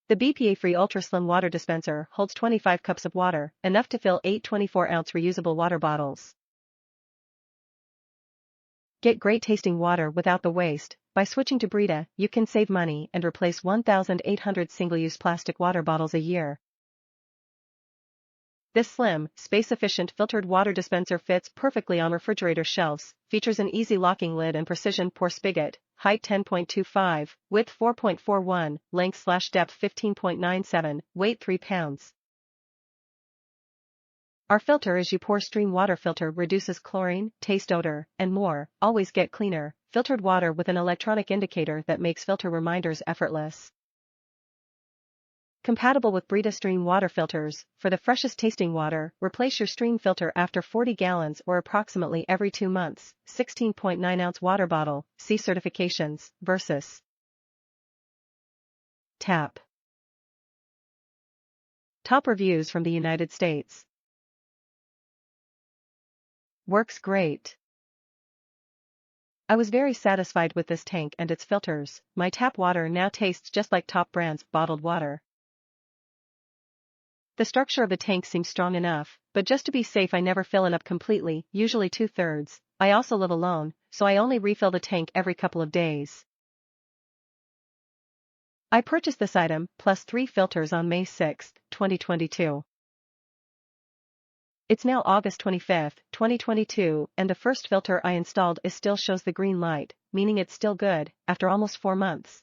The BPA-free Ultraslim water dispenser holds 25 cups of water, enough to fill 8 24-ounce reusable water bottles. Get great tasting water without the waste. By switching to Brita, you can save money and replace 1,800 single-use plastic water bottles a year. This slim, space-efficient filtered water dispenser fits perfectly on refrigerator shelves, features an easy locking lid and precision pour spigot, height 10.25, width 4.41, length/depth 15.97, weight 3 pounds. Our filter as you pour stream water filter reduces chlorine, taste, odor, and more. Always get cleaner, filtered water with an electronic indicator that makes filter reminders effortless. Compatible with Brita stream water filters. For the freshest tasting water, replace your stream filter after 40 gallons or approximately every 2 months. 16.9-ounce water bottle. See certifications. Versus Tap. Top reviews from the United States. Works great. I was very satisfied with this tank and its filters. My tap water now tastes just like top brands bottled water. The structure of the tank seems strong enough, but just to be safe I never fill it up completely, usually 2/3. I also live alone, so I only refill the tank every couple of days. I purchased this item, plus 3 filters on May 6, 2022. It's now August 25, 2022, and the first filter I installed still shows the green light, meaning it's still good, after almost 4 months.